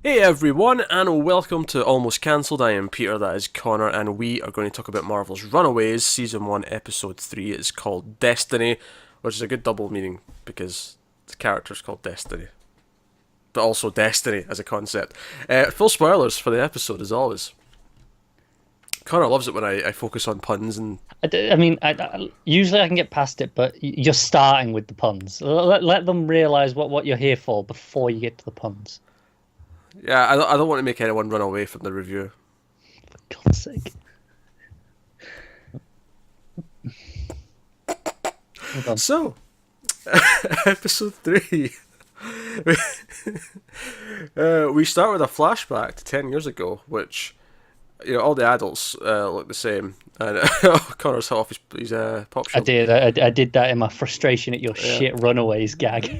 Hey everyone, and welcome to Almost Cancelled. I am Peter, that is Connor, and we are going to talk about Marvel's Runaways, Season 1, Episode 3. It's called Destiny, which is a good double meaning because the character's called Destiny, but also Destiny as a concept. Full spoilers for the episode, as always. Connor loves it when I focus on puns and... Usually I can get past it, but you're starting with the puns. Let them realize what you're here for before you get to the puns. Yeah, I don't want to make anyone run away from the review. For God's sake. Hold on. So, Episode 3. We start with a flashback to 10 years ago, which, you know, all the adults look the same. And Connor's off his pop I shield. did. I did that in my frustration at your shit Runaways gag.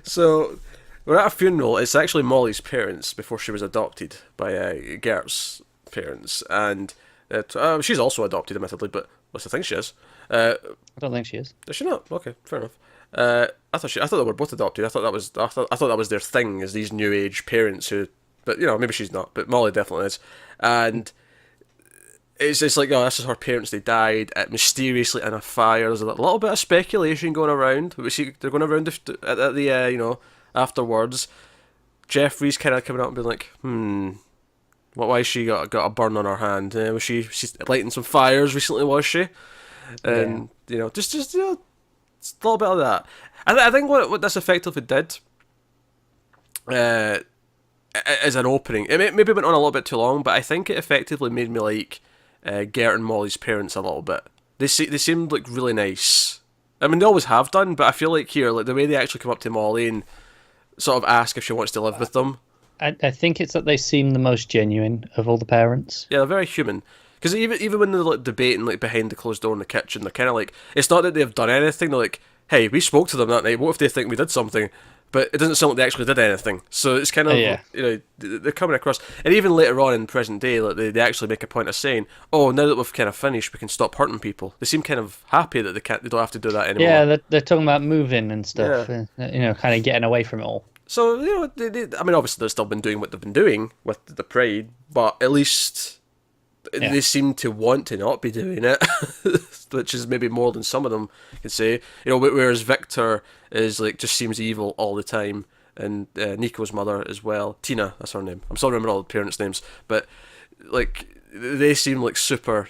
So, we're at a funeral. It's actually Molly's parents before she was adopted by Gert's parents. And she's also adopted, admittedly, but what's the thing she is? I don't think she is. Is she not? Okay, fair enough. I thought they were both adopted. I thought that was their thing, as these new age parents who, but you know, maybe she's not, but Molly definitely is. And it's like, oh, this is her parents. They died mysteriously in a fire. There's a little bit of speculation going around. We see they're going around at the afterwards. Jeffrey's kind of coming up and being like, why she got a burn on her hand? Was she's lighting some fires recently? Was she? And just it's a little bit of that. I think what this effectively did, as an opening, it maybe went on a little bit too long, but I think it effectively made me like Gert and Molly's parents a little bit. They seemed like really nice. I mean, they always have done, but I feel like here, like the way they actually come up to Molly and sort of ask if she wants to live with them. I think it's that they seem the most genuine of all the parents. Yeah, they're very human. Because even when they're like debating like behind the closed door in the kitchen, they're kind of like, it's not that they've done anything. They're like, hey, we spoke to them that night. What if they think we did something? But it doesn't sound like they actually did anything. So it's kind of, they're coming across. And even later on in present day, like they actually make a point of saying, oh, now that we've kind of finished, we can stop hurting people. They seem kind of happy that they don't have to do that anymore. Yeah, they're talking about moving and stuff. Yeah. Kind of getting away from it all. So, I mean, obviously they've still been doing what they've been doing with the Pride, but at least they seem to want to not be doing it, which is maybe more than some of them can say. Whereas Victor is like just seems evil all the time, and Nico's mother as well, Tina, that's her name. I'm still remembering all the parents' names, but like they seem like super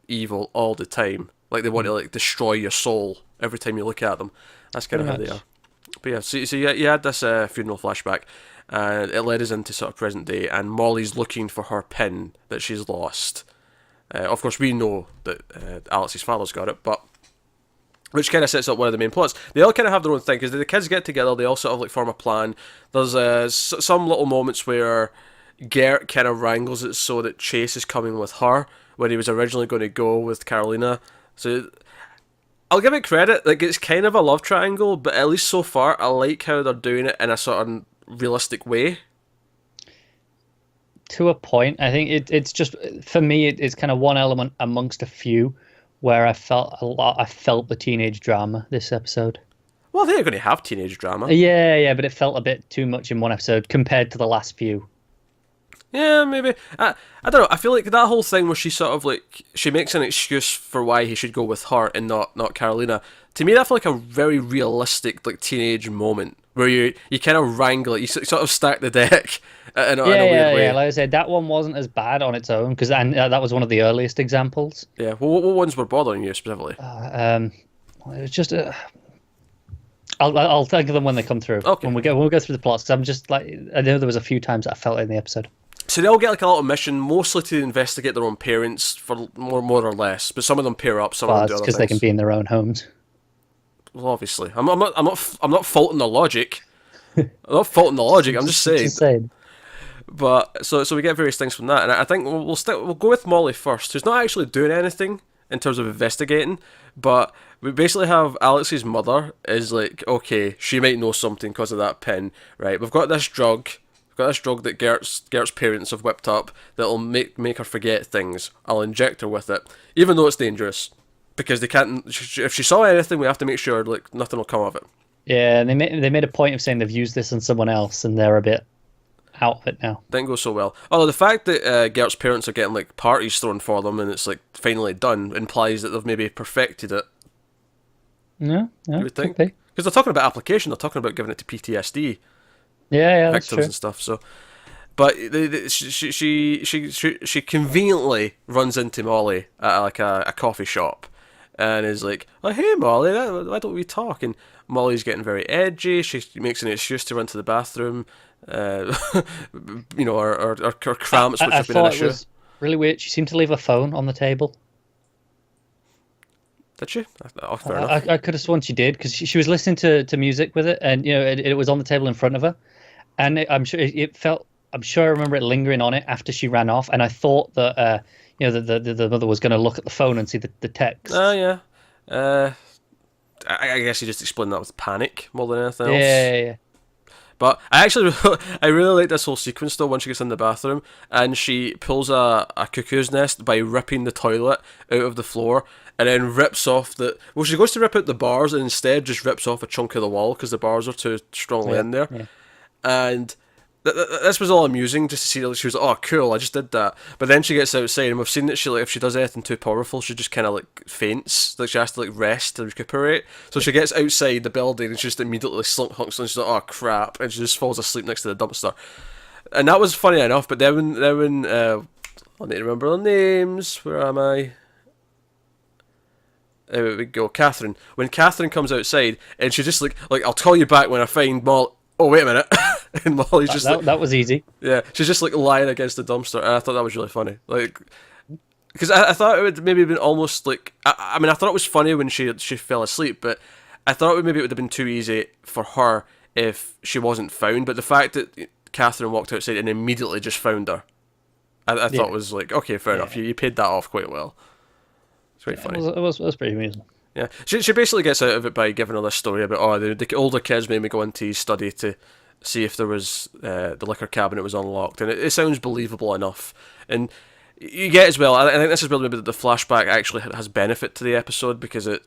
evil all the time. Like they want to like destroy your soul every time you look at them. That's kind of how they are. But yeah, so you had this funeral flashback, and it led us into sort of present day, and Molly's looking for her pin that she's lost. Of course, we know that Alex's father's got it, but which kind of sets up one of the main plots. They all kind of have their own thing, because the kids get together, they all sort of like form a plan. There's some little moments where Gert kind of wrangles it so that Chase is coming with her, when he was originally going to go with Carolina. So I'll give it credit, like it's kind of a love triangle, but at least so far, I like how they're doing it in a sort of realistic way. To a point, I think it's just for me. It's kind of one element amongst a few where I felt the teenage drama this episode. Well, they're going to have teenage drama. Yeah, but it felt a bit too much in one episode compared to the last few. Yeah, maybe. I don't know. I feel like that whole thing where she sort of like she makes an excuse for why he should go with her and not Carolina. To me, that felt like a very realistic like teenage moment where you kind of wrangle it. You sort of stack the deck in a weird way. Yeah. Like I said, that one wasn't as bad on its own because that was one of the earliest examples. Yeah. Well, what ones were bothering you specifically? It was just I'll think of them when they come through. Okay. When we go through the plots, because I'm just like I know there was a few times that I felt it in the episode. So they all get like a little mission, mostly to investigate their own parents, for more or less. But some of them pair up, some of them do other because they can be in their own homes. Well, obviously, I'm not faulting the logic. I'm not faulting the logic. I'm just saying. But so we get various things from that, and I think we'll go with Molly first, who's not actually doing anything in terms of investigating, but we basically have Alex's mother is like, okay, she might know something because of that pin, right? We've got this drug. We've got this drug that Gert's parents have whipped up that'll make her forget things. I'll inject her with it, even though it's dangerous, because they can't. If she saw anything, we have to make sure like nothing will come of it. Yeah, and they made a point of saying they've used this on someone else, and they're a bit out of it now. Didn't go so well. Although the fact that Gert's parents are getting like parties thrown for them and it's like finally done implies that they've maybe perfected it. No, no, You would think, could be. because they're talking about application, they're talking about giving it to PTSD Yeah, that's victims true. and stuff. So, but she conveniently runs into Molly at like a coffee shop, and is like, "Oh hey Molly, why don't we talk?" And Molly's getting very edgy. She makes an excuse to run to the bathroom. Uh, or cramps, which I have been an thought it issue. was really weird. She seemed to leave her phone on the table. Did she? Oh, fair enough. I could have sworn she did because she was listening to music with it, and it was on the table in front of her, and I'm sure it felt. I'm sure I remember it lingering on it after she ran off, and I thought that the mother was going to look at the phone and see the text. Oh yeah. I guess you just explained that with panic more than anything Yeah, else. yeah, yeah. But I actually, I really like this whole sequence though. Once she gets in the bathroom and she pulls a cuckoo's nest by ripping the toilet out of the floor, and then rips off the. Well, she goes to rip out the bars and instead just rips off a chunk of the wall because the bars are too strongly in there. Yeah. And this was all amusing just to see that she was like, oh cool, I just did that. But then she gets outside and we've seen that she, like, if she does anything too powerful, she just kind of like faints, like she has to like rest to recuperate. So she gets outside the building and she just immediately hunks and she's like, oh crap, and she just falls asleep next to the dumpster. And that was funny enough. But then when I need to remember the names. Where am I? There we go, Catherine. When Catherine comes outside and she just like I'll call you back when I find Molly. Oh wait a minute. And Molly's just That was easy. yeah, she's just like lying against the dumpster, and I thought that was really funny. Like, because I thought it would maybe have been almost like I mean I thought it was funny when she fell asleep, but I thought maybe it would have been too easy for her if she wasn't found. But the fact that Catherine walked outside and immediately just found her, I thought was like, okay, fair enough. You paid that off quite well. It's very funny. It was pretty amusing. Yeah, she basically gets out of it by giving her this story about the older kids made me go into his study to see if there was the liquor cabinet was unlocked, and it sounds believable enough. And you get as well. I think this is where maybe the flashback actually has benefit to the episode because it.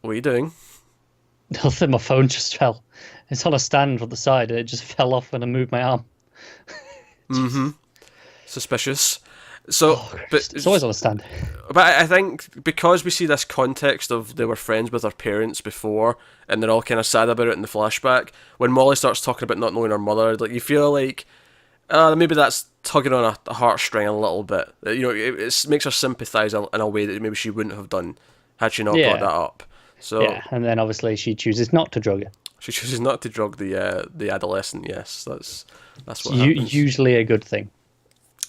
What are you doing? Nothing. My phone just fell. It's on a stand on the side, and it just fell off when I moved my arm. Suspicious. So, but It's always on a stand. But I think because we see this context of they were friends with their parents before, and they're all kind of sad about it in the flashback. When Molly starts talking about not knowing her mother, like you feel like maybe that's tugging on a heartstring a little bit. It makes her sympathise in a way that maybe she wouldn't have done had she not brought that up. So Yeah, and then obviously she chooses not to drug it. she chooses not to drug the adolescent. Yes, that's what happens. Usually a good thing.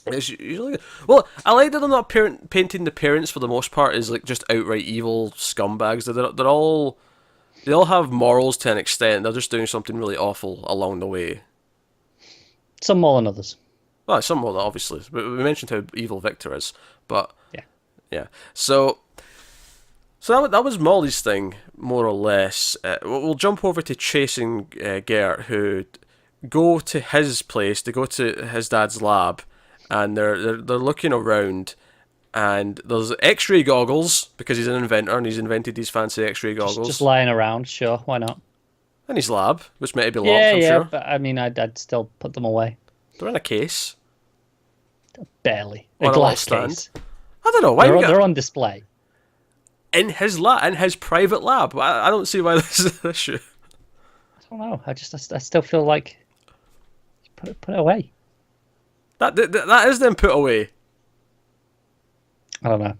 It's usually well. I like that they're not painting the parents for the most part as like just outright evil scumbags. They all have morals to an extent. They're just doing something really awful along the way. Some more than others. Well, some more obviously. We mentioned how evil Victor is, but Yeah. yeah. So that was Molly's thing more or less. We'll jump over to Chase and Gert, who go to his place. They go to his dad's lab. And they're looking around, and there's X-ray goggles because he's an inventor and he's invented these fancy X-ray goggles. Just lying around, sure, why not? In his lab, which might be locked, Yeah, I'm sure. but I mean, I'd still put them away. They're in a case. Barely. On a glass little case. I don't know why They're on display. in his lab, in his private lab. I don't see why this is an issue. I don't know. I still feel like put it away. That is then put away. I don't know.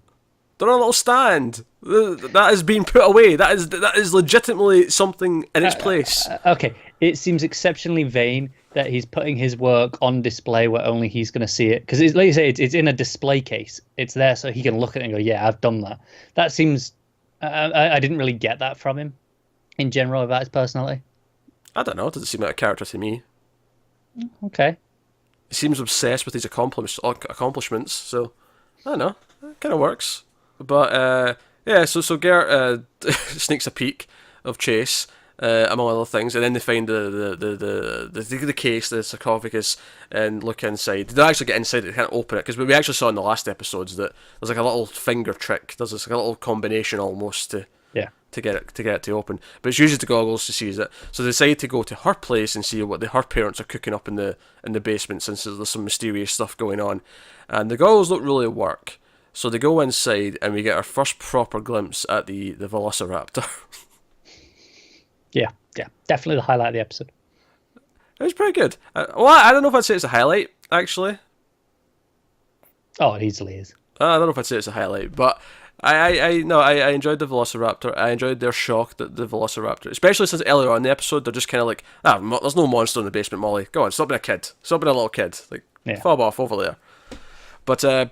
They're on a little stand. That is being put away. That is legitimately something in its place. Okay, it seems exceptionally vain that he's putting his work on display where only he's going to see it. Because, like you say, it's in a display case. It's there so he can look at it and go, yeah, I've done that. That seems... I didn't really get that from him, in general, about his personality. I don't know. It doesn't seem like a character to me. Okay. He seems obsessed with his accomplishments, so I don't know. It kind of works. But yeah, so Gert sneaks a peek of Chase, among other things, and then they find the case, the sarcophagus, and look inside. They don't actually get inside it, they can't open it, because we actually saw in the last episodes that there's like a little finger trick, there's like a little combination almost to get it to open. But it's usually the goggles to see it. So they decide to go to her place and see what her parents are cooking up in the basement, since there's some mysterious stuff going on. And the goggles don't really work. So they go inside and we get our first proper glimpse at the Velociraptor. Yeah, definitely the highlight of the episode. It was pretty good. Well, I don't know if I'd say it's a highlight, actually. Oh, it easily is. I don't know if I'd say it's a highlight, but I enjoyed the Velociraptor. I enjoyed their shock that the Velociraptor, especially since earlier on in the episode, they're just kind of like, there's no monster in the basement, Molly. Go on, stop being a kid. Stop being a little kid. Like, fob off over there. But so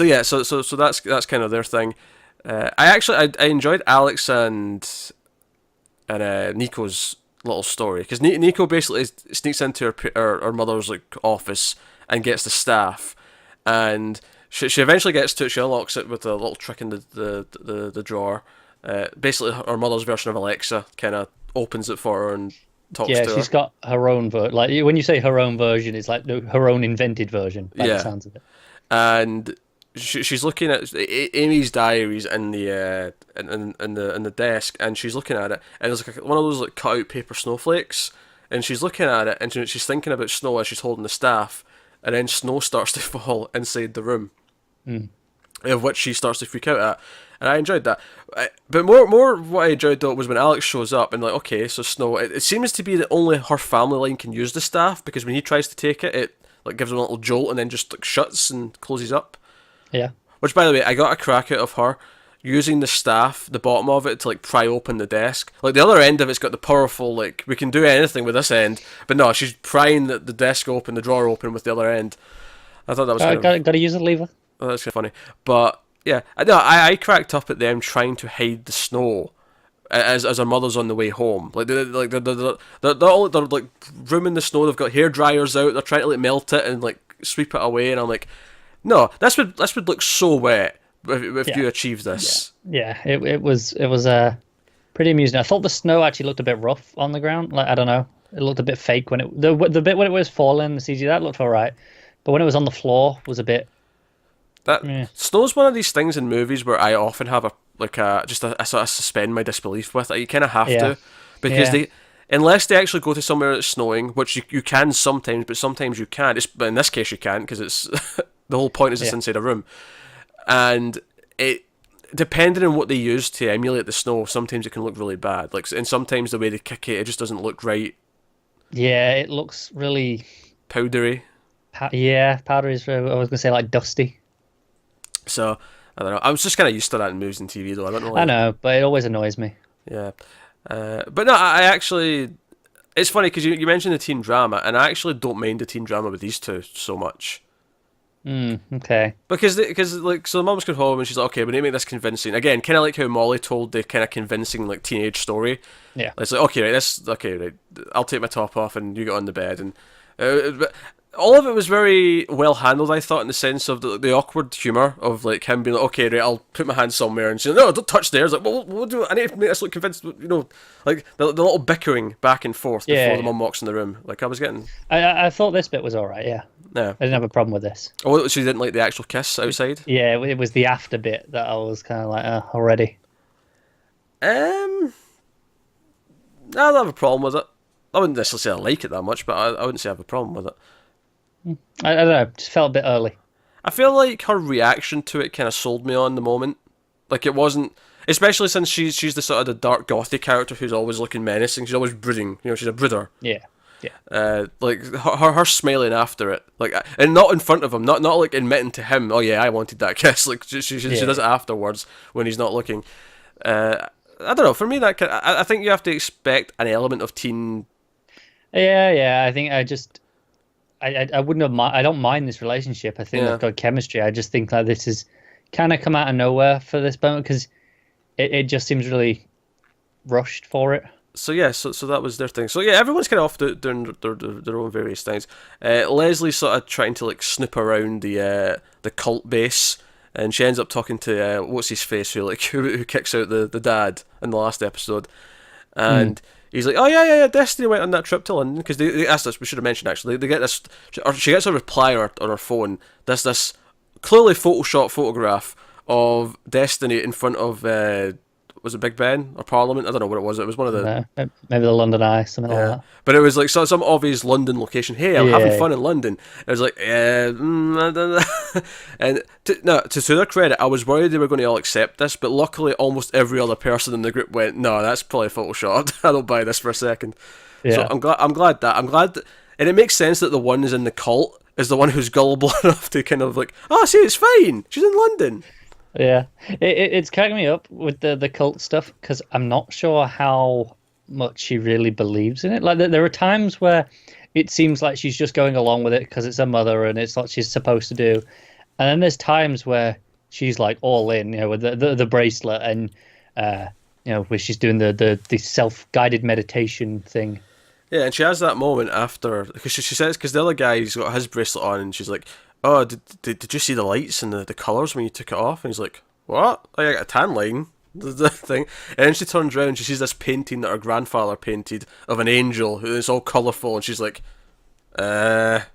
that's kind of their thing. I enjoyed Alex and Nico's little story, because Nico basically sneaks into her mother's like office and gets the staff, and she eventually gets to it. She unlocks it with a little trick in the drawer. Basically, her mother's version of Alexa kind of opens it for her and talks to her. Yeah, she's got her own like when you say her own version, it's like her own invented version. By the sounds of it. And she's looking at Amy's diaries in the desk, and she's looking at it, and there's like one of those like cut out paper snowflakes, and she's looking at it, and she's thinking about snow as she's holding the staff, and then snow starts to fall inside the room, of which she starts to freak out at, and I enjoyed that. But more what I enjoyed though was when Alex shows up and like, okay, so snow. It seems to be that only her family line can use the staff, because when he tries to take it, it like gives him a little jolt and then just like shuts and closes up. Yeah. Which, by the way, I got a crack out of her using the staff, the bottom of it, to like pry open the desk. Like the other end of it's got the powerful, like, we can do anything with this end, but no, she's prying the desk open, the drawer open with the other end. I thought that was got to use a lever. Oh, that's kind of funny. But yeah, I cracked up at them trying to hide the snow as her mother's on the way home. Like they're like rooming the snow. They've got hair dryers out. They're trying to like melt it and like sweep it away. And I'm like, no, this would look so wet if you achieve this. Yeah, it was pretty amusing. I thought the snow actually looked a bit rough on the ground. Like, I don't know, it looked a bit fake when the bit when it was falling. The CG that looked alright, but when it was on the floor was a bit. Snow's one of these things in movies where I often have a sort of suspend my disbelief with. Like, you kind of have to, because unless they actually go to somewhere that's snowing, which you can sometimes, but sometimes you can't. But in this case, you can't, because it's the whole point is it's inside a room, and it, depending on what they use to emulate the snow, sometimes it can look really bad. Like, and sometimes the way they kick it just doesn't look right. Yeah, it looks really powdery. Powdery is. I was gonna say like dusty. So I don't know. I was just kind of used to that in movies and TV, though. I know, but it always annoys me. Yeah, but no, I actually. It's funny because you mentioned the teen drama, and I actually don't mind the teen drama with these two so much. Okay. Because so the mom's come home and she's like, okay, we need to make this convincing. Again, kind of like how Molly told the kind of convincing like teenage story. Yeah. It's like, right, I'll take my top off and you get on the bed, and but all of it was very well handled, I thought, in the sense of the awkward humour of like him being like, okay, right, I'll put my hand somewhere, and she's like, no, don't touch there. It's like, well, what do I need to make this look convinced? You know, like the little bickering back and forth before the mum walks in the room. Like, I was getting. I thought this bit was all right. Yeah. Yeah. I didn't have a problem with this. Oh, so you didn't like the actual kiss outside? Yeah, it was the after bit that I was kind of like, already. I don't have a problem with it. I wouldn't necessarily say I like it that much, but I wouldn't say I have a problem with it. I don't know, just felt a bit early. I feel like her reaction to it kind of sold me on the moment. Like, it wasn't, especially since she's the sort of the dark gothy character who's always looking menacing. She's always brooding. You know, she's a brooder. Yeah. Like her smiling after it, like, and not in front of him, not like admitting to him, oh yeah, I wanted that kiss. Like she does it afterwards when he's not looking. I don't know. For me, I think you have to expect an element of teen. Yeah. I think I wouldn't have. I don't mind this relationship. I think they've got chemistry. I just think like this is kind of come out of nowhere for this moment because it just seems really rushed for it. So that was their thing. So yeah, everyone's kind of off doing their own various things. Leslie's sort of trying to like snoop around the cult base, and she ends up talking to what's his face, who kicks out the dad in the last episode, and he's like, oh yeah, Destiny went on that trip to London, because they asked us. We should have mentioned actually. They get this, or she gets a reply on her phone. This clearly Photoshop photograph of Destiny in front of Was it Big Ben or Parliament? I don't know what it was. It was one of the No, maybe the London Eye, something like that. but it was like some obvious London location. Hey, I'm having Yeah. fun in London. It was like, I don't know. And to their credit, I was worried they were going to all accept this, but luckily almost every other person in the group went, no, that's probably photoshopped. I don't buy this for a second. Yeah. So I'm glad that, and it makes sense that the one who's in the cult is the one who's gullible enough to kind of like, oh, see, it's fine. She's in London. Yeah, it's cracking me up with the cult stuff because I'm not sure how much she really believes in it. Like there are times where it seems like she's just going along with it because it's her mother and it's what she's supposed to do, and then there's times where she's like all in, with the bracelet and where she's doing the self-guided meditation thing. Yeah, and she has that moment after because she says because the other guy's got his bracelet on and she's like, oh, did you see the lights and the colours when you took it off? And he's like, what? Oh, I got a tan line. The thing. And then she turns around and she sees this painting that her grandfather painted of an angel who is all colourful and she's like, am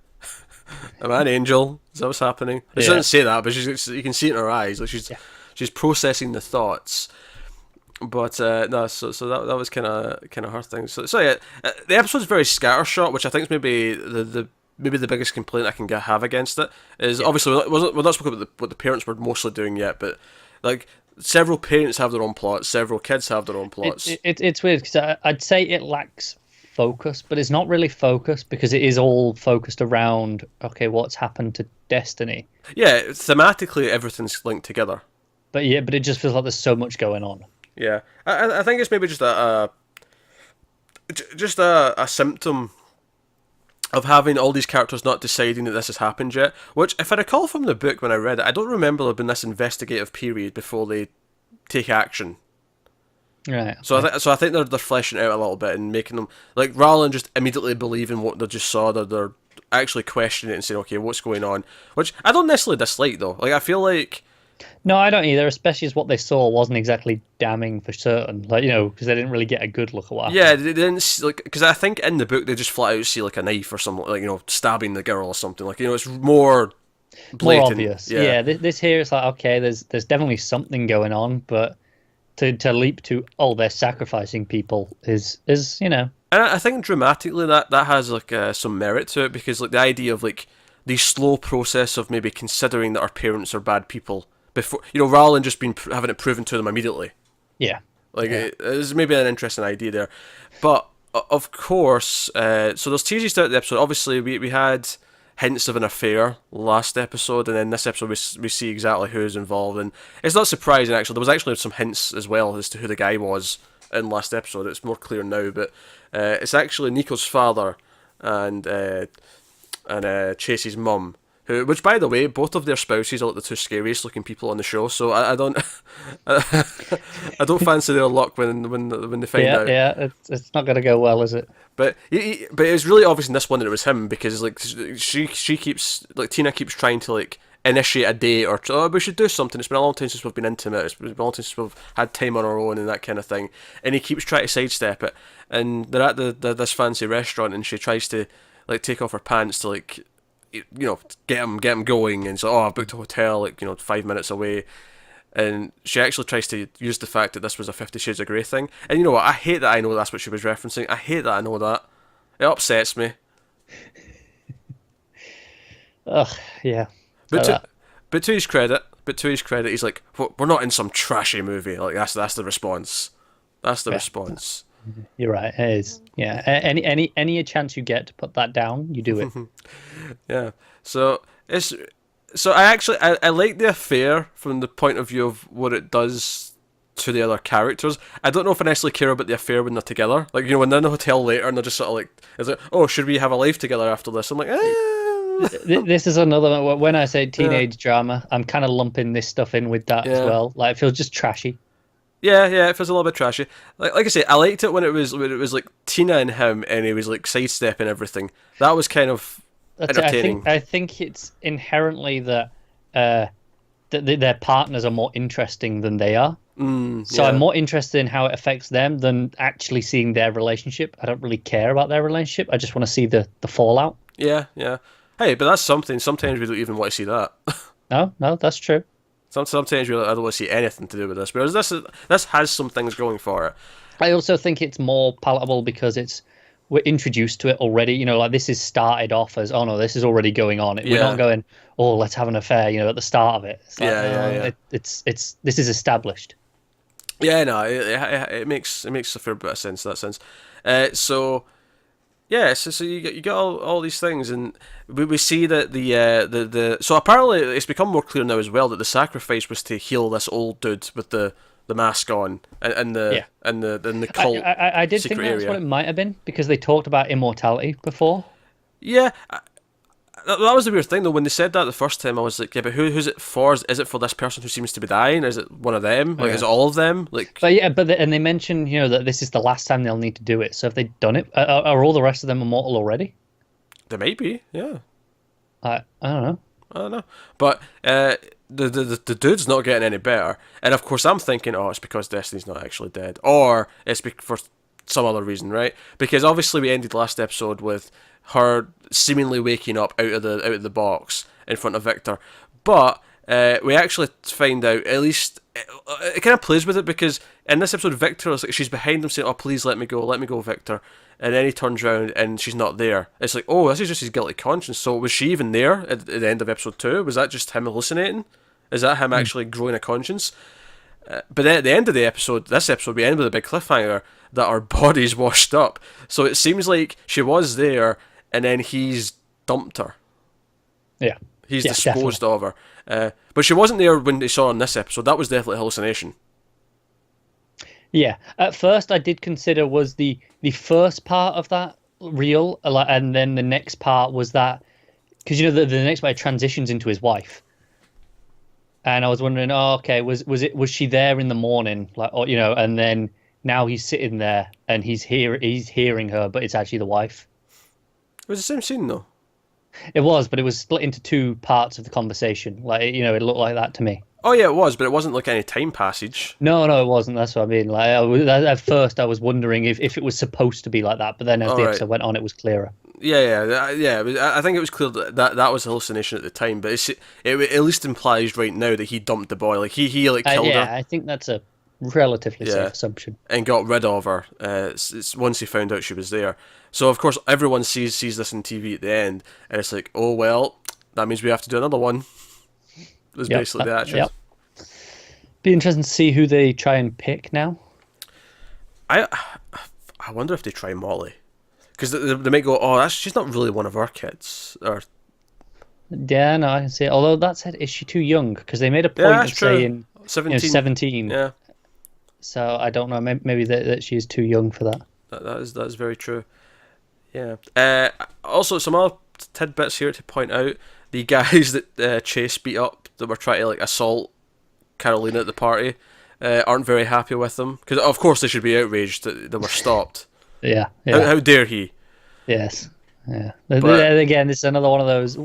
I an angel? Is that what's happening? She doesn't say that, but you can see it in her eyes. Like she's processing the thoughts. But no, so that was kind of her thing. So yeah, the episode's very scattershot, which I think is maybe the biggest complaint I can have against it is obviously we're not speaking about what the parents were mostly doing yet, but like several parents have their own plots, several kids have their own plots. It's weird because I'd say it lacks focus, but it's not really focus because it is all focused around what's happened to Destiny. Yeah, thematically everything's linked together. But it just feels like there's so much going on. Yeah, I think it's maybe just a symptom of having all these characters not deciding that this has happened yet. Which, if I recall from the book when I read it, I don't remember there being this investigative period before they take action. Right. So I think they're fleshing it out a little bit and making them like rather than just immediately believing what they just saw, they're actually questioning it and saying, okay, what's going on? Which I don't necessarily dislike though. Like I feel like. No, I don't either, especially as what they saw wasn't exactly damning for certain. Like, because they didn't really get a good look at what happened. Yeah, they didn't see, like, because I think in the book they just flat out see like a knife or something, like, stabbing the girl or something. Like, it's more blatant. More obvious. Yeah, this here is like, okay, there's definitely something going on, but to leap to, they're sacrificing people is. And I think dramatically that has like some merit to it because like the idea of like the slow process of maybe considering that our parents are bad people before, rather than just having it proven to them immediately. Yeah. There's maybe an interesting idea there. But, of course, so there's teases throughout the episode. Obviously, we had hints of an affair last episode, and then this episode we see exactly who's involved. And it's not surprising, actually. There was actually some hints as well as to who the guy was in last episode. It's more clear now, but it's actually Nico's father and Chase's mum. Which, by the way, both of their spouses are like the two scariest looking people on the show. So I don't, I don't fancy their luck when they find out. Yeah, it's not gonna go well, is it? But it's really obvious in this one that it was him because like she keeps like Tina keeps trying to like initiate a date or we should do something. It's been a long time since we've been intimate. It's been a long time since we've had time on our own and that kind of thing. And he keeps trying to sidestep it. And they're at this fancy restaurant and she tries to like take off her pants to like. Get him going, and so I've booked a hotel 5 minutes away, and she actually tries to use the fact that this was a 50 Shades of Grey thing, and you know what, I hate that I know that's what she was referencing. I hate that I know that. It upsets me. Ugh, yeah. But to his credit, he's like, we're not in some trashy movie. Like that's the response. That's the response. You're right. It is. Yeah. Any chance you get to put that down, you do it. Yeah. So I like the affair from the point of view of what it does to the other characters. I don't know if I necessarily care about the affair when they're together. Like when they're in the hotel later and they're just sort of like, it's like, oh, should we have a life together after this? I'm like, This is another one. When I say teenage drama, I'm kind of lumping this stuff in with that as well. Like it feels just trashy. Yeah, it feels a little bit trashy. Like I say, I liked it when it was like Tina and him, and he was like sidestepping everything. That was kind of entertaining. I think it's inherently that their partners are more interesting than they are. So I'm more interested in how it affects them than actually seeing their relationship. I don't really care about their relationship. I just want to see the fallout. Yeah. Hey, but that's something. Sometimes we don't even want to see that. No, that's true. Sometimes I don't want to see anything to do with this, whereas this has some things going for it. I also think it's more palatable because we're introduced to it already. You know, like this is started off as, oh no, this is already going on. We're not going, oh, let's have an affair. You know, at the start of it. It's like, It's this is established. Yeah, no, it makes a fair bit of sense in that sense. So you get all these things, and we see that the so apparently it's become more clear now as well that the sacrifice was to heal this old dude with the mask on and the cult. I did think that's what it might have been because they talked about immortality before. Yeah. That was the weird thing though. When they said that the first time, I was like, "Yeah, but who's it for? Is it for this person who seems to be dying? Or is it one of them? Like, is it all of them?" Like, and they mentioned, you know, that this is the last time they'll need to do it. So if they've done it, are all the rest of them immortal already? They might be, yeah. I don't know. But the dude's not getting any better, and of course I'm thinking, oh, it's because Destiny's not actually dead, or it's for some other reason, right? Because obviously we ended last episode with her seemingly waking up out of the box in front of Victor, but we actually find out, at least it kind of plays with it, because in this episode Victor is like, she's behind him saying, oh, please let me go, Victor, and then he turns around and she's not there. It's like, oh, this is just his guilty conscience. So was she even there at the end of episode 2? Was that just him hallucinating? Is that him actually growing a conscience? But then at the end of this episode, we end with a big cliffhanger that our body's washed up. So it seems like she was there, and then he's dumped her. Yeah. He's disposed of her. But she wasn't there when they saw her in this episode. That was definitely a hallucination. Yeah. At first, I did consider was the first part of that real, and then the next part was that, because, you know, the next part transitions into his wife. And I was wondering, oh, okay, was she there in the morning, like, or, you know, and then now he's sitting there and he's hearing her, but it's actually the wife. It was the same scene though. It was, but it was split into two parts of the conversation. Like, you know, it looked like that to me. Oh yeah, it was, but it wasn't like any time passage. No, it wasn't. That's what I mean. Like, at first, I was wondering if it was supposed to be like that, but then as the episode went on, it was clearer. Yeah. I think it was clear that was a hallucination at the time, but it at least implies right now that he dumped the boy. Like he killed her. Yeah, I think that's a relatively safe assumption. And got rid of her once he found out she was there. So of course everyone sees this on TV at the end, and it's like, oh well, that means we have to do another one. That's basically the action. Yep. Be interesting to see who they try and pick now. I wonder if they try Molly, because they might go, oh, she's not really one of our kids, or. Yeah, no, I can see it. Although that said, is she too young? Because they made a point of saying 17. 17. Yeah. So I don't know. Maybe that she is too young for that. That is very true. Yeah. Also, some other tidbits here to point out: the guys that Chase beat up, that were trying to like assault Carolina at the party, aren't very happy with them, because of course they should be outraged that they were stopped. Yeah. How dare he? Yes. Yeah. But, again, this is another one of those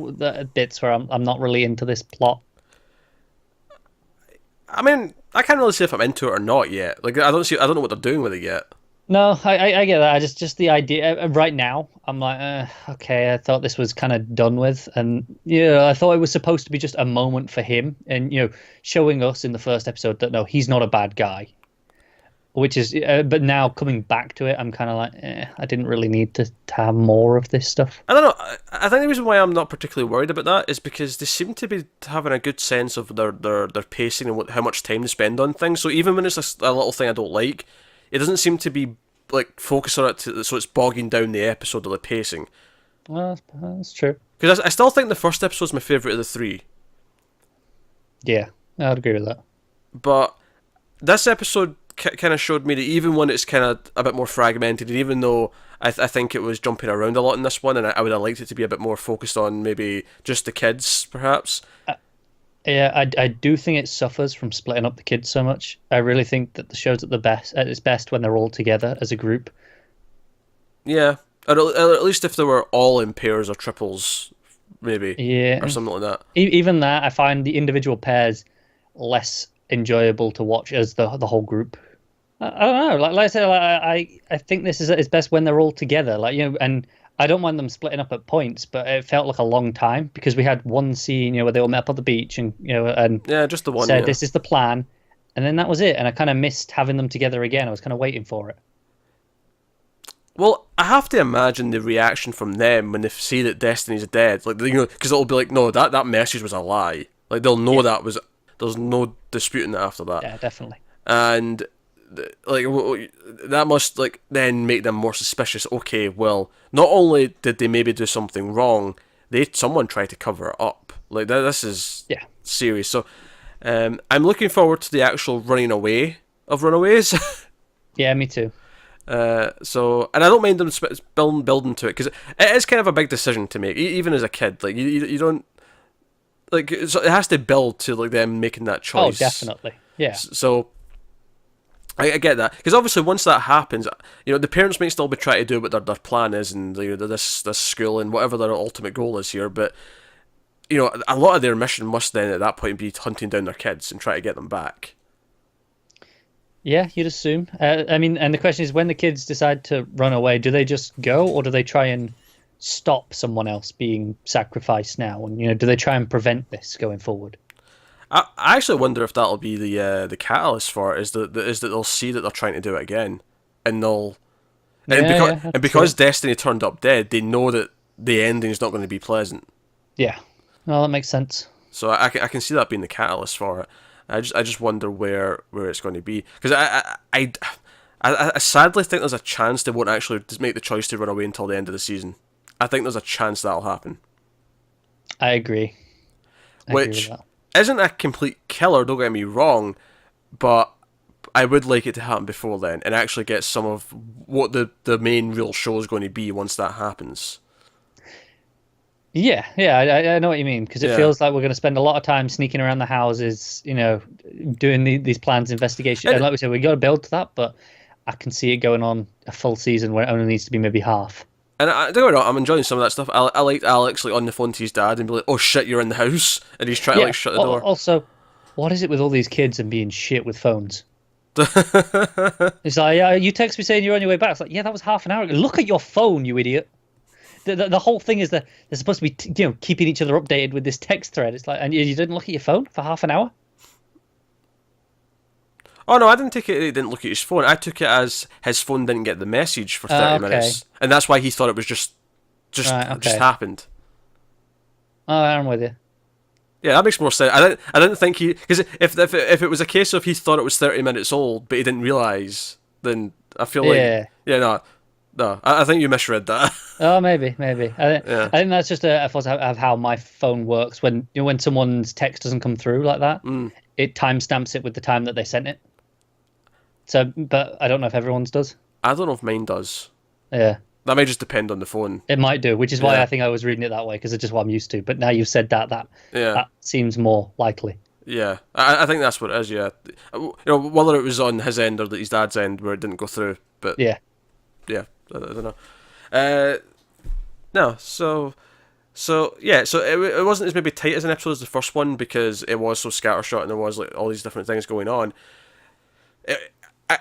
bits where I'm not really into this plot. I mean, I can't really say if I'm into it or not yet. Like, I don't know what they're doing with it yet. No, I get that. Just the idea right now, I'm like, okay, I thought this was kind of done with, and I thought it was supposed to be just a moment for him, and showing us in the first episode that no, he's not a bad guy. Which is, but now coming back to it, I'm kind of like, I didn't really need to have more of this stuff. I don't know. I think the reason why I'm not particularly worried about that is because they seem to be having a good sense of their pacing and how much time they spend on things. So even when it's a little thing I don't like, it doesn't seem to be like focused on it so it's bogging down the episode of the pacing. Well, that's true. Because I still think the first episode is my favourite of the three. Yeah, I'd agree with that. But this episode kind of showed me that even when it's kind of a bit more fragmented, and even though I think it was jumping around a lot in this one, and I would have liked it to be a bit more focused on maybe just the kids, perhaps. Yeah, I do think it suffers from splitting up the kids so much. I really think that the show's at its best when they're all together as a group. Yeah, at least if they were all in pairs or triples, maybe. Yeah. Or something like that. Even that, I find the individual pairs less enjoyable to watch as the whole group. I don't know. Like I said, I think this is at its best when they're all together. And I don't mind them splitting up at points, but it felt like a long time because we had one scene, where they all met up on the beach and and Yeah, just the one. said Yeah. this is the plan, and then that was it. And I kind of missed having them together again. I was kind of waiting for it. Well, I have to imagine the reaction from them when they see that Destiny's dead, like because it'll be like, no, that message was a lie. Like they'll know that was. There's no disputing that after that. Yeah, definitely. And like that must like then make them more suspicious. Okay, well, not only did they maybe do something wrong, someone tried to cover it up. Like this is serious. So, I'm looking forward to the actual running away of Runaways. Yeah, me too. So, and I don't mind them building to it because it is kind of a big decision to make, even as a kid. Like you don't like so it has to build to like them making that choice. Oh, definitely. Yeah. So I get that because obviously once that happens, the parents may still be trying to do what their plan is and this school and whatever their ultimate goal is here, but a lot of their mission must then at that point be hunting down their kids and try to get them back. Yeah, you'd assume. I mean, and the question is, when the kids decide to run away, do they just go, or do they try and stop someone else being sacrificed now? And do they try and prevent this going forward? I actually wonder if that'll be the catalyst for it. Is that they'll see that they're trying to do it again, and because Destiny turned up dead, they know that the ending is not going to be pleasant. Yeah, well, that makes sense. So I can see that being the catalyst for it. I just wonder where it's going to be because I sadly think there's a chance they won't actually just make the choice to run away until the end of the season. I think there's a chance that'll happen. I agree. Which isn't a complete killer, don't get me wrong, but I would like it to happen before then and actually get some of what the main real show is going to be once that happens. Yeah, I know what you mean because it feels like we're going to spend a lot of time sneaking around the houses, doing these plans, investigation. And like we said, we got to build to that, but I can see it going on a full season where it only needs to be maybe half. And don't get me wrong, I'm enjoying some of that stuff. I liked Alex on the phone to his dad and be like, "Oh shit, you're in the house," and he's trying to shut the door. Also, what is it with all these kids and being shit with phones? It's like, you text me saying you're on your way back. It's like, yeah, that was half an hour ago. Look at your phone, you idiot. The whole thing is that they're supposed to be keeping each other updated with this text thread. It's like, and you didn't look at your phone for half an hour. Oh no, I didn't take it. He didn't look at his phone. I took it as his phone didn't get the message for 30 minutes, and that's why he thought it was just happened. Oh, I'm with you. Yeah, that makes more sense. I didn't think because if it was a case of he thought it was 30 minutes old but he didn't realize, then I feel like no, I think you misread that. Oh, maybe. I think that's just a fault of how my phone works. When when someone's text doesn't come through like that, it timestamps it with the time that they sent it. So, but I don't know if everyone's does. I don't know if mine does. Yeah. That may just depend on the phone. It might do, which is why I think I was reading it that way, because it's just what I'm used to. But now you've said that seems more likely. Yeah, I think that's what it is, yeah. Whether it was on his end or his dad's end where it didn't go through, but... Yeah, I don't know. No, so it wasn't as maybe tight as an episode as the first one because it was so scattershot and there was like all these different things going on.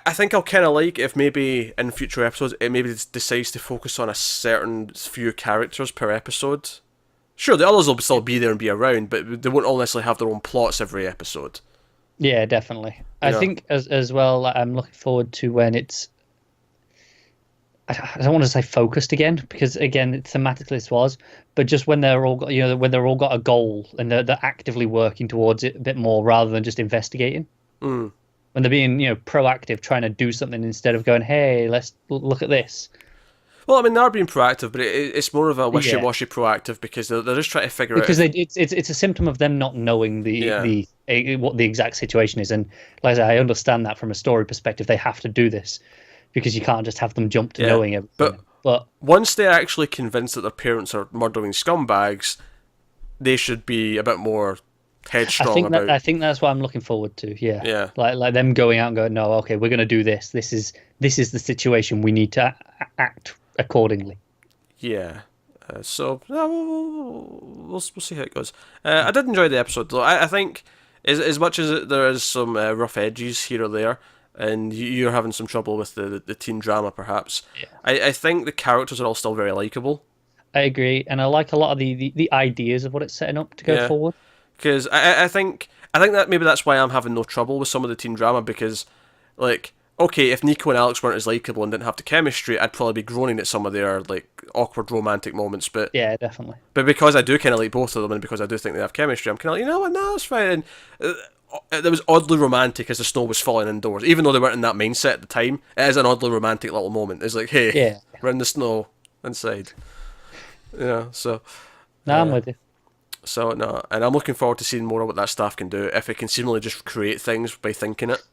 I think I'll kind of like if maybe in future episodes it maybe decides to focus on a certain few characters per episode. Sure, the others will still be there and be around, but they won't all necessarily have their own plots every episode. Yeah, definitely. I think as well, I'm looking forward to when it's... I don't want to say focused again, because again, thematically this was, but just when they're all got, when they're all got a goal and they're actively working towards it a bit more rather than just investigating. When they're being, proactive, trying to do something instead of going, hey, let's look at this. Well, I mean, they're being proactive, but it's more of a wishy-washy proactive because they're just trying to figure out... Because it's a symptom of them not knowing what the exact situation is. And like I say, I understand that from a story perspective, they have to do this because you can't just have them jump to knowing everything. But once they're actually convinced that their parents are murdering scumbags, they should be a bit more headstrong I think that's what I'm looking forward to. Yeah. Like them going out and going, no, okay, we're going to do this. This is the situation. We need to act accordingly. Yeah. So we'll see how it goes. I did enjoy the episode though. I think as much as there is some rough edges here or there, and you're having some trouble with the teen drama, perhaps. Yeah. I think the characters are all still very likable. I agree, and I like a lot of the ideas of what it's setting up to go forward. Because I think that maybe that's why I'm having no trouble with some of the teen drama, because, like, okay, if Nico and Alex weren't as likable and didn't have the chemistry, I'd probably be groaning at some of their, like, awkward romantic moments. But yeah, definitely. But because I do kind of like both of them, and because I do think they have chemistry, I'm kind of like, you know what, no, it's fine. And it was oddly romantic as the snow was falling indoors, even though they weren't in that mindset at the time. It is an oddly romantic little moment. It's like, hey, we're in the snow inside. So. No, I'm with you. So, no, and I'm looking forward to seeing more of what that staff can do, if it can seemingly just create things by thinking it.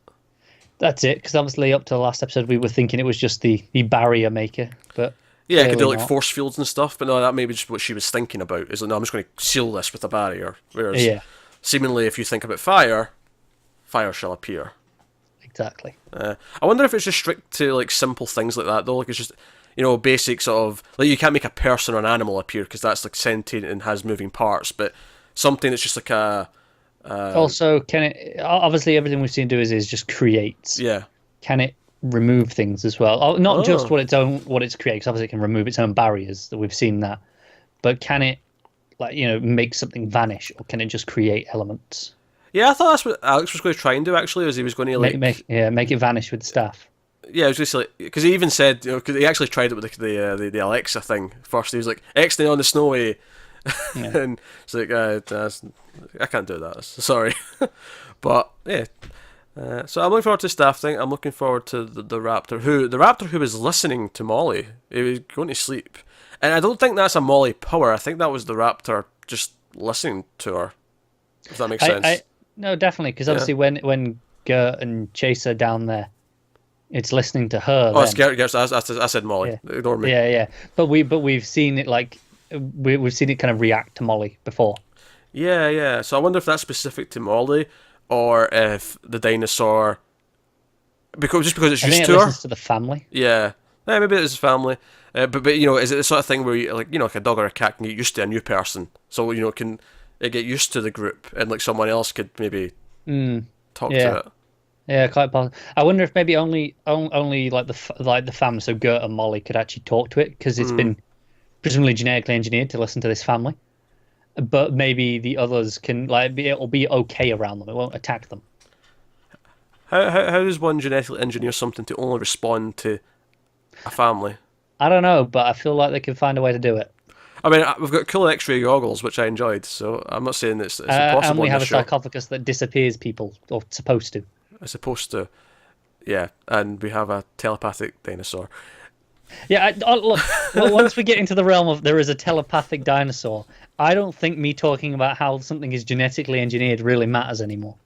That's it, because obviously up to the last episode we were thinking it was just the barrier maker, but yeah, it could do like force fields and stuff, but no, that may be just what she was thinking about, is like, no, I'm just going to seal this with a barrier, whereas seemingly if you think about fire shall appear. Exactly. I wonder if it's just strict to like simple things like that, though, like it's just, basic sort of, like, you can't make a person or an animal appear because that's like sentient and has moving parts, but something that's just like a also, can it, obviously everything we've seen do is just creates. Yeah. Can it remove things as well? Not just what it's created, because obviously it can remove its own barriers, that we've seen that, but can it, like, make something vanish, or can it just create elements? Yeah, I thought that's what Alex was going to try and do, actually, was he was going to like make it vanish with staff. Yeah, it was just like, because he even said, because he actually tried it with the Alexa thing first. He was like, X-nay on the snowy, and it's like, I can't do that. Sorry, but yeah. So I'm looking forward to the staff thing. I'm looking forward to the raptor who was listening to Molly. He was going to sleep, and I don't think that's a Molly power. I think that was the raptor just listening to her. If that makes sense. No, definitely, because obviously when Gert and Chase are down there, it's listening to her. Oh, it's Gert. I said Molly. Yeah. Ignore me. Yeah. But we've seen it, like, we've seen it kind of react to Molly before. Yeah. So I wonder if that's specific to Molly, or if the dinosaur, because it's used I think to it her. listens to the family. Yeah, maybe it's family. But is it the sort of thing where like a dog or a cat can get used to a new person? So can it get used to the group, and like someone else could maybe talk to it. Yeah, quite possible. I wonder if maybe only like the family, so Gert and Molly, could actually talk to it, because it's been presumably genetically engineered to listen to this family. But maybe the others can, like, it'll be okay around them. It won't attack them. How does one genetically engineer something to only respond to a family? I don't know, but I feel like they can find a way to do it. I mean, we've got cool X-ray goggles, which I enjoyed, so I'm not saying it's impossible. And we have a sarcophagus that disappears people, or supposed to. It's supposed to, yeah, and we have a telepathic dinosaur. Yeah, look, well, once we get into the realm of there is a telepathic dinosaur, I don't think me talking about how something is genetically engineered really matters anymore.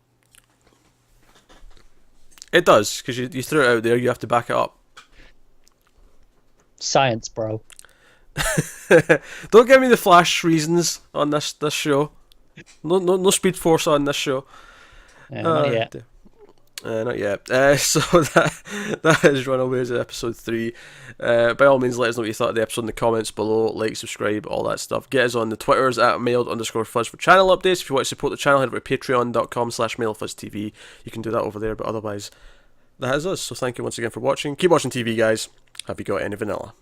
It does, because you threw it out there, you have to back it up. Science, bro. Don't give me the Flash reasons on this show. No Speed Force on this show. Not yet. Not yet. So that is Runaways episode 3. By all means, let us know what you thought of the episode in the comments below. Like, subscribe, all that stuff. Get us on the Twitters at mailed_fuzz for channel updates. If you want to support the channel, head over to patreon.com/mailedfuzztv. You can do that over there, but otherwise, that is us. So thank you once again for watching. Keep watching TV, guys. Have you got any vanilla?